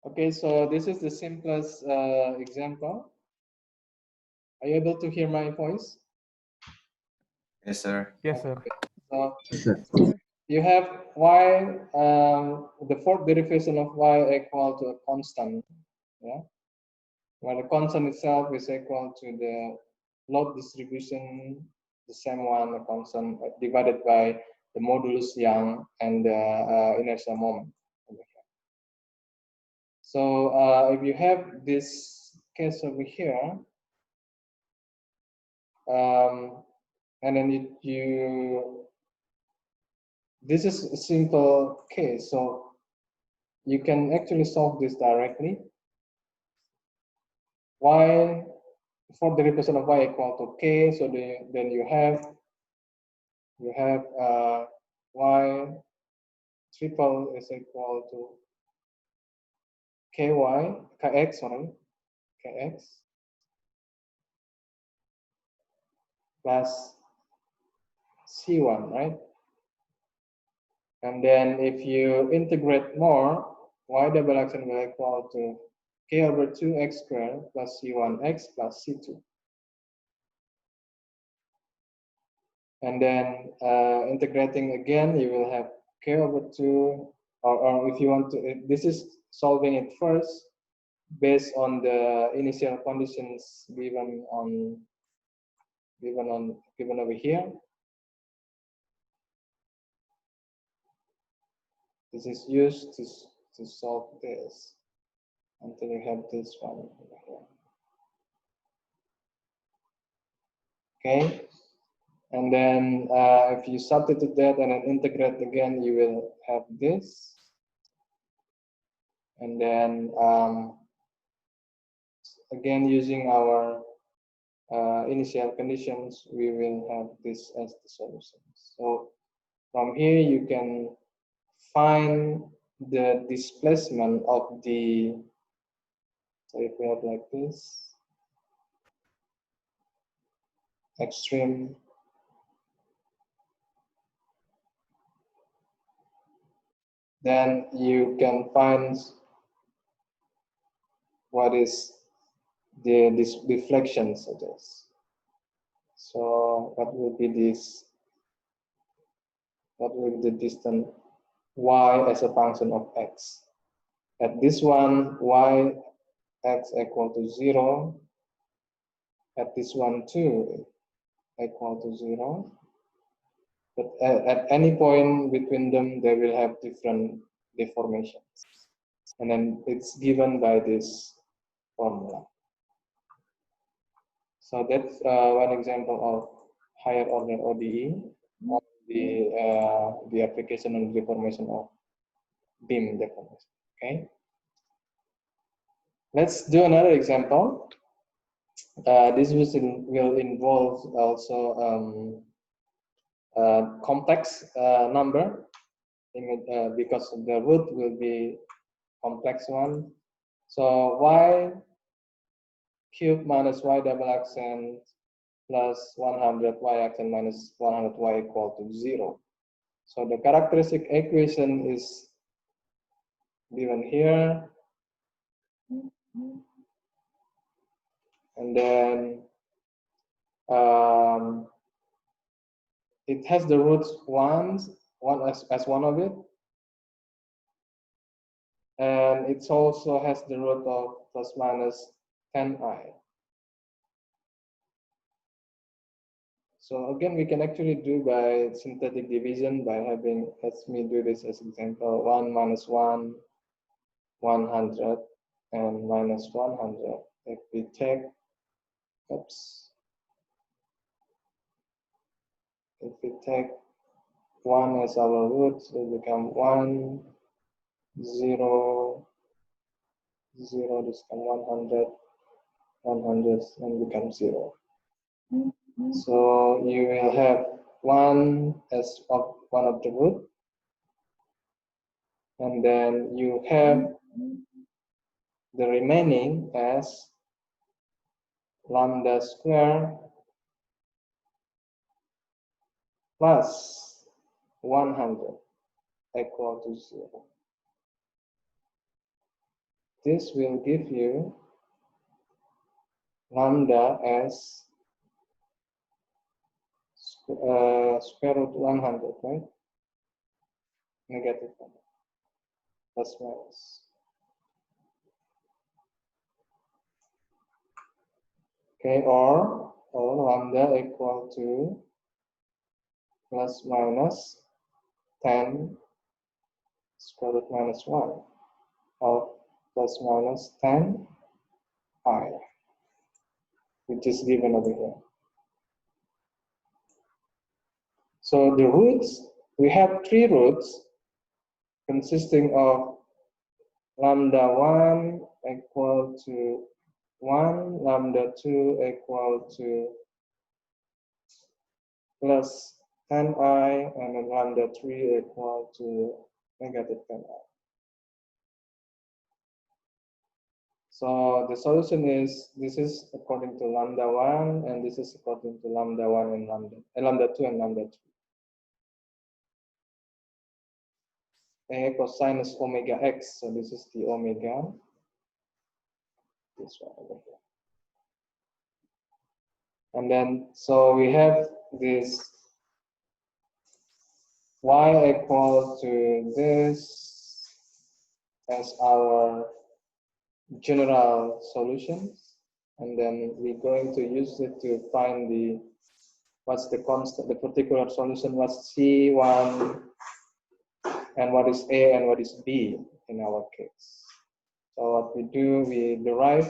Okay, so this is the simplest example. Are you able to hear my voice? Yes, sir. Yes, sir. So Yes, sir. you have y, the fourth derivation of y equal to a constant, yeah, where the constant itself is equal to the load distribution, the same one, the constant divided by the modulus Young and the inertial moment. So if you have this case over here, and then this is a simple case, so you can actually solve this directly. Y for the representation of y equal to k, so then you have y triple is equal to kx, sorry, kx plus c1, right? And then if you integrate more, y double x will equal to k over 2x squared plus c1x plus c2. And then integrating again, you will have k over 2, or if you want to, this is solving it first based on the initial conditions given over here. This is used to solve this until you have this one over here. Okay, and then if you substitute that and then integrate again, you will have this. And then again, using our initial conditions, we will have this as the solution. So from here, you can find the displacement of the, so if we have like this, extreme then you can find what is the deflections of this. So what will be this? What will be the distance y as a function of x? At this one, y x equal to 0. At this one too, equal to 0. But at any point between them, they will have different deformations. And then it's given by this formula. So that's one example of higher order ODE of the application and deformation of beam deformation. Okay. Let's do another example. This will involve also complex number because the root will be complex one. So y cube minus y double accent plus 100 y accent minus 100 y equal to 0. So the characteristic equation is given here. And then it has the roots one as one of it. And it also has the root of plus minus 10i. So again, we can actually do by synthetic division by having, let me do this as example, 1 minus 1, 100, and minus 100. If we take, oops, if we take 1 as our root, it will become 1, 0, 0, this become 100, 100, and become 0. So you will have 1 as one of the root, and then you have the remaining as lambda square plus 100 equal to 0. this will give you lambda as square root 100, right? Negative 1, plus minus. Okay, or lambda equal to plus minus 10 square root minus 1, or plus minus 10 pi, which is given over here. So the roots, we have 3 roots consisting of lambda 1 equal to 1, lambda 2 equal to plus 10i, and then lambda 3 equal to negative 10i. So the solution is, this is according to lambda 1, and this is according to lambda 1 and lambda 2 and lambda 3. A cosinus omega x, so this is the omega, this one over here. And then, so we have this y equal to this as our general solutions, and then we're going to use it to find the, what's the constant, the particular solution, what's C1, and what is A and what is B in our case. So what we do, we derive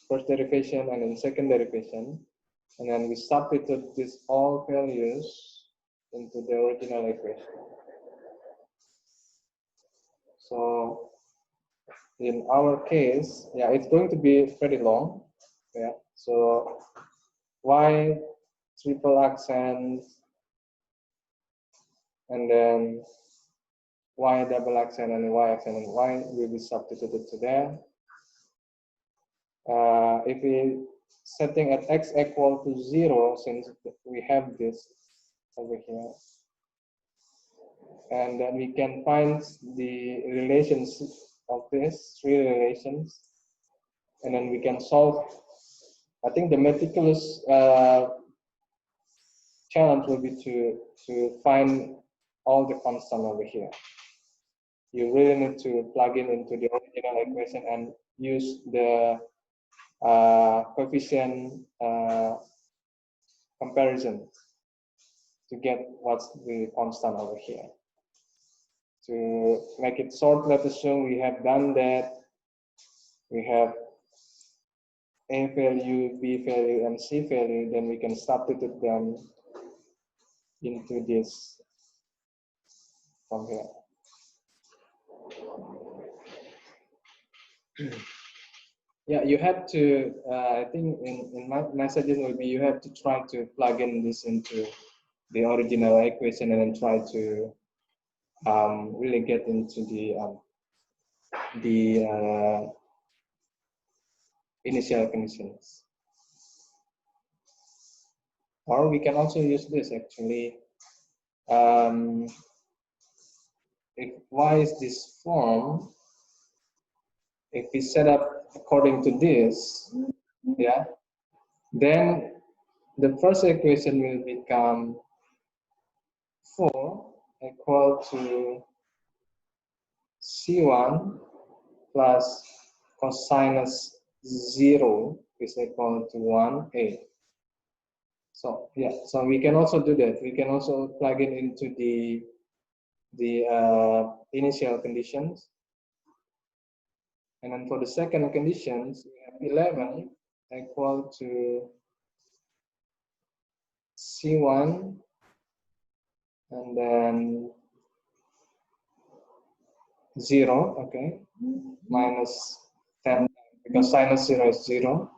first derivation and then second derivation, and then we substitute these all values into the original equation. So in our case, yeah, it's going to be pretty long. Yeah, so y triple accent, and then y double accent, and y accent, and y will be substituted to there. If we setting at x equal to 0, since we have this over here, and then we can find the relations of this 3 relations, and then we can solve. I think the meticulous challenge will be to find all the constant over here. You really need to plug in into the original equation and use the coefficient comparison to get what's the constant over here. To make it short, let's assume we have done that. We have A value, B value, and C value, then we can substitute them into this from here. Yeah, you have to, I think in my suggestion would be you have to try to plug in this into the original equation and then try to really get into the initial conditions. Or we can also use this actually. If y is this form, if we set up according to this, yeah, then the first equation will become 4 equal to C1 plus cosinus 0 is equal to 1a. So yeah, so we can also do that. We can also plug it into the initial conditions. And then for the second conditions, we have 11 equal to C1, and then 0, okay, minus 10, because sinus 0 is 0,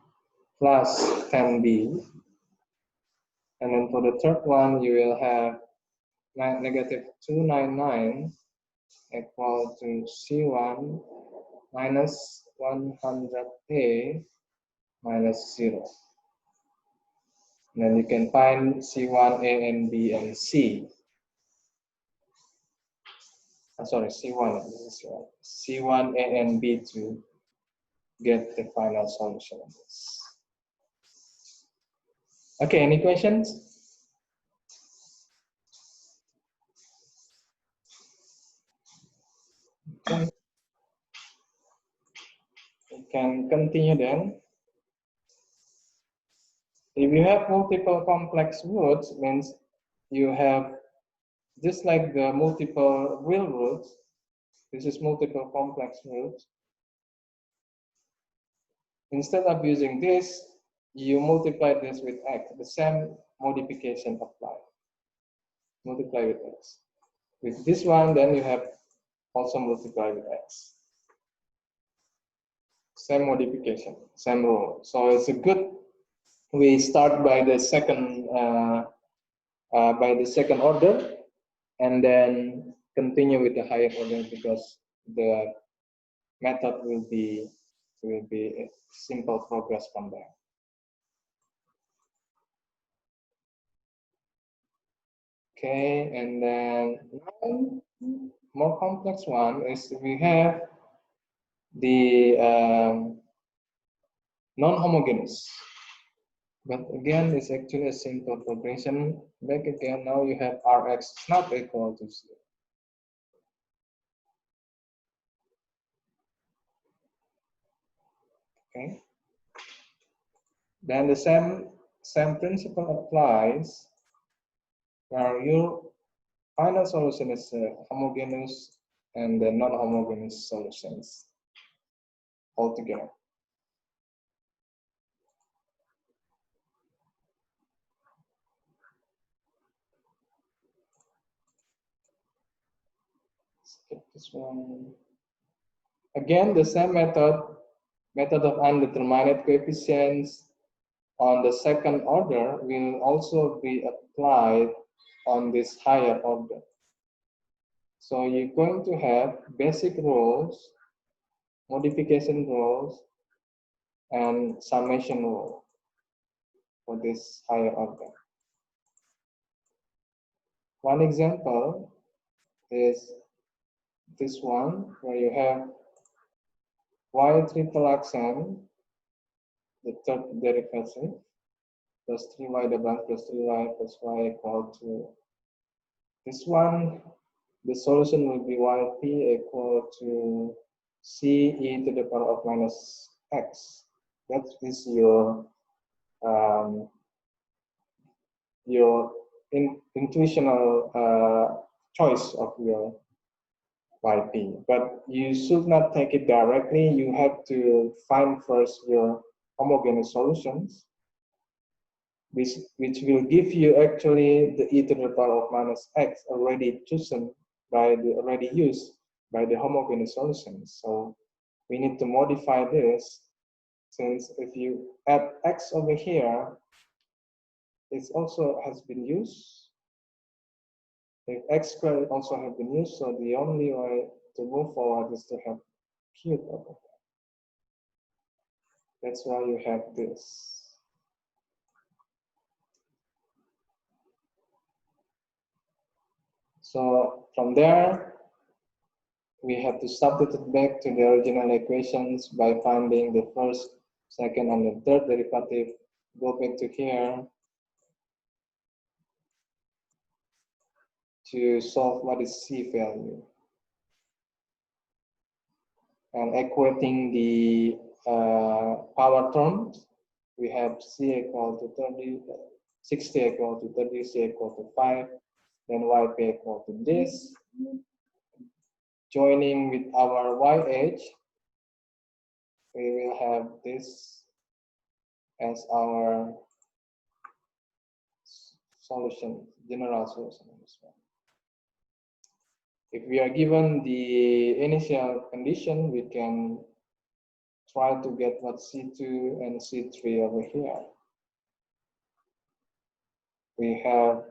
plus 10b. And then for the third one, you will have negative 299 equal to C1 minus 100a minus 0. And then you can find C1, A, and B, and C. sorry, C1, this is C1, A, and B to get the final solution of this. Okay, any questions? Okay. We can continue then. If you have multiple complex roots, means you have, just like the multiple real roots, this is multiple complex roots. Instead of using this, you multiply this with x, the same modification applied. Multiply with x. With this one, then you have also multiply with x. Same modification, same rule. So it's a good, we start by the second order, and then continue with the higher order, because the method will be a simple progress from there. Okay, and then more complex one is we have the non-homogeneous. But again, it's actually a simple progression. Back again, now you have Rx is not equal to 0. Okay. Then the same principle applies where your final solution is homogeneous and the non-homogeneous solutions altogether. Skip this one. Again, the same method of undetermined coefficients on the second order will also be applied on this higher order. So you're going to have basic rules, modification rules, and summation rule for this higher order. One example is this one, where you have y triple xn, the third derivative, plus 3y double plus 3y plus y equal to this one. The solution will be yp equal to c e to the power of minus x. That is your intuitional choice of your yp. But you should not take it directly. You have to find first your homogeneous solutions, which will give you actually the e to the power of minus x already chosen by the already used by the homogeneous solutions. So we need to modify this, since if you add x over here, it also has been used. If x squared also have been used, so the only way to move forward is to have cube over there. That's why you have this. So from there, we have to substitute back to the original equations by finding the first, second, and the third derivative. Go back to here to solve what is C value. And equating the power terms, we have C equal to 30, 60 equal to 30, C equal to 5, then YP equal to this. Joining with our YH, we will have this as our solution, general solution on this one. If we are given the initial condition, we can try to get what C2 and C3 over here. We have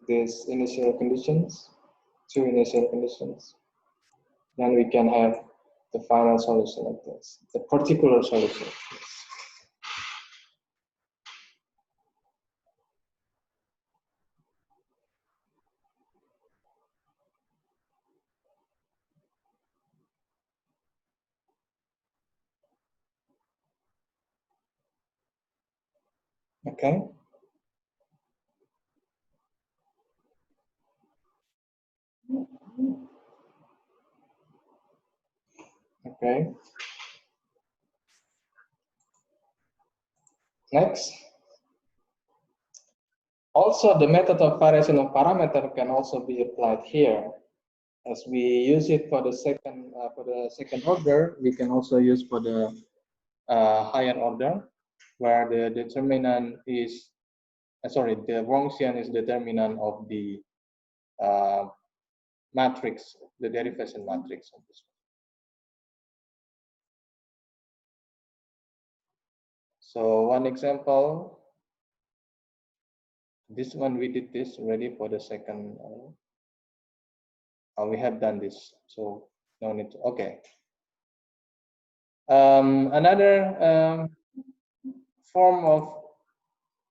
these initial conditions, two initial conditions. Then we can have the final solution of this, the particular solution of this. Okay. Okay. Next. Also, the method of variation of parameter can also be applied here. As we use it for the second order, we can also use for the higher order, where the determinant is the Wronskian is determinant of the matrix, the derivation matrix of this one. So one example, this one we did this already for the second. We have done this, so no need to. Okay. Another form of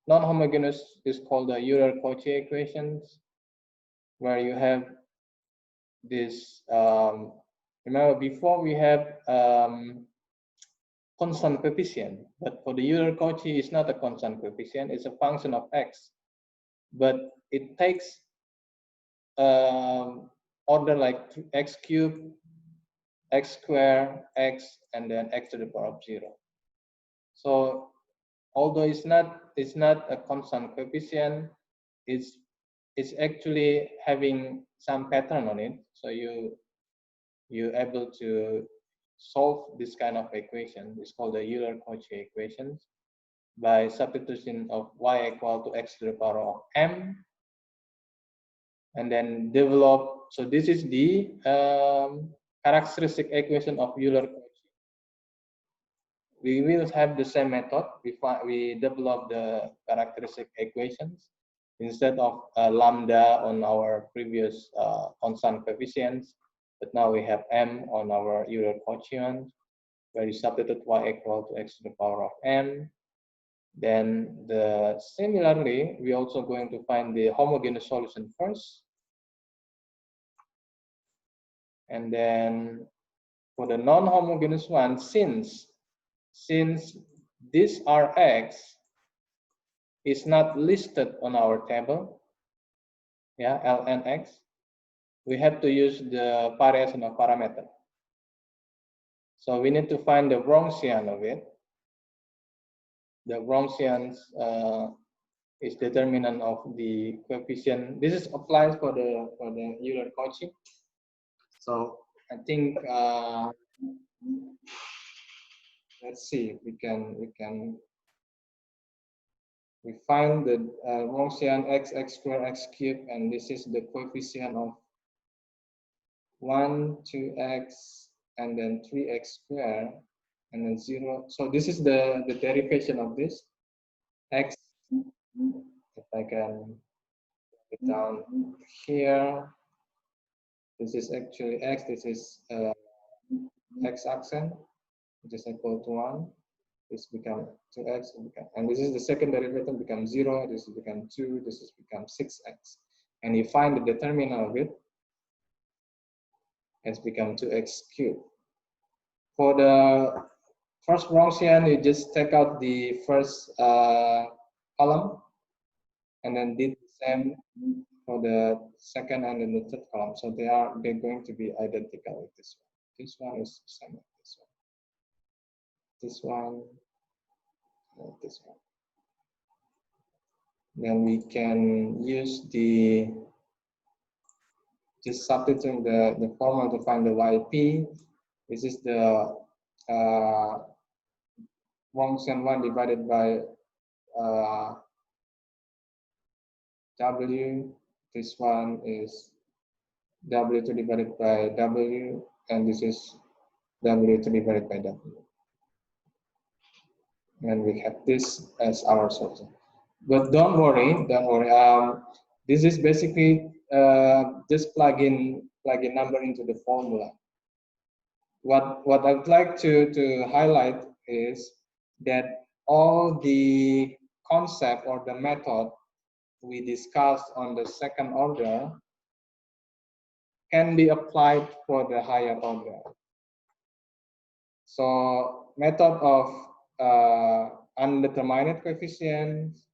non-homogeneous is called the Euler-Cauchy equations, where you have this. Remember, before we have constant coefficient, but for the Euler-Cauchy, it's not a constant coefficient; it's a function of x, but it takes order like x cubed, x squared, x, and then x to the power of 0. So although it's not a constant coefficient, it's actually having some pattern on it. So you're able to solve this kind of equation. It's called the Euler-Cauchy equations by substitution of y equal to x to the power of m, and then develop. So this is the characteristic equation of Euler-Cauchy. We will have the same method. We develop the characteristic equations instead of lambda on our previous constant coefficients, but now we have m on our Euler-Cauchy one, where we substitute y equal to x to the power of m. Then similarly, we're also going to find the homogeneous solution first. And then for the non-homogeneous one, since this Rx is not listed on our table, yeah, lnx, we have to use the variation of parameter. So we need to find the Wronskian of it. The Wronskian is determinant of the coefficient. This is applies for the Euler-Cauchy. So I think let's see. We find the Wronskian x squared, x cubed, and this is the coefficient of 1, 2x, and then 3x squared, and then 0. So this is the derivation of this x. If I can put it down here, this is actually x. This is x accent, which is equal to 1. This becomes 2x, and this is the second derivative becomes 0. This becomes 2. This is becomes 6x, and you find the determinant of it. It's become 2x cubed. For the first Wronskian, you just take out the first column, and then did the same for the second and then the third column. So they're going to be identical with this one. This one is the same with this one. This one, and this one. Then we can use just substituting the formula to find the YP. This is the Wronskian 1 divided by W. This one is W2 divided by W, and this is W2 divided by W. And we have this as our solution. But don't worry. This is basically just plug in number into the formula. What I'd like to highlight is that all the concept or the method we discussed on the second order can be applied for the higher order. So method of undetermined coefficients.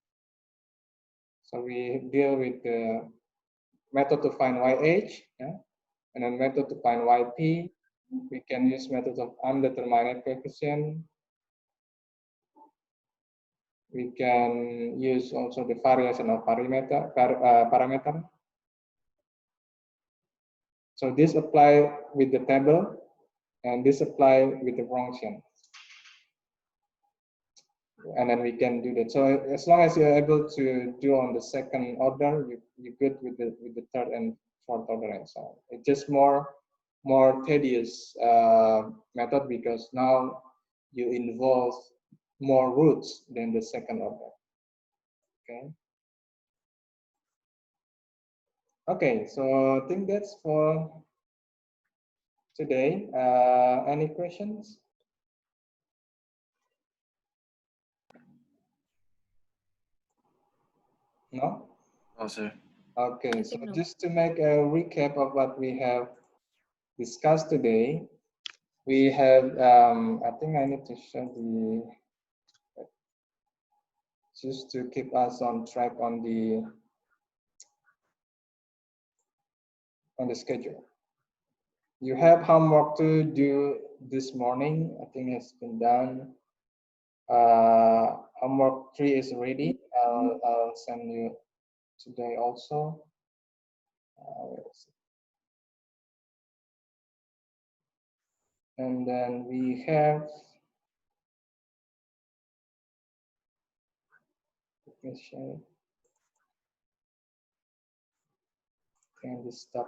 So we deal with the method to find YH, yeah, and then method to find YP. We can use method of undetermined coefficient. We can use also the variation of parameter. So this apply with the table, and this apply with the function. And then we can do that. So as long as you're able to do on the second order, you're good with the third and fourth order and so on. It's just more tedious method because now you involve more roots than the second order. Okay. Okay, so I think that's for today. Any questions? No? No, sir. Okay, so just to make a recap of what we have discussed today, we have, I think I need to show the, just to keep us on track on the schedule. You have homework to do this morning. I think it's been done. Homework 3 is ready. I'll send you today also. And then we have, let me share. And this stuff.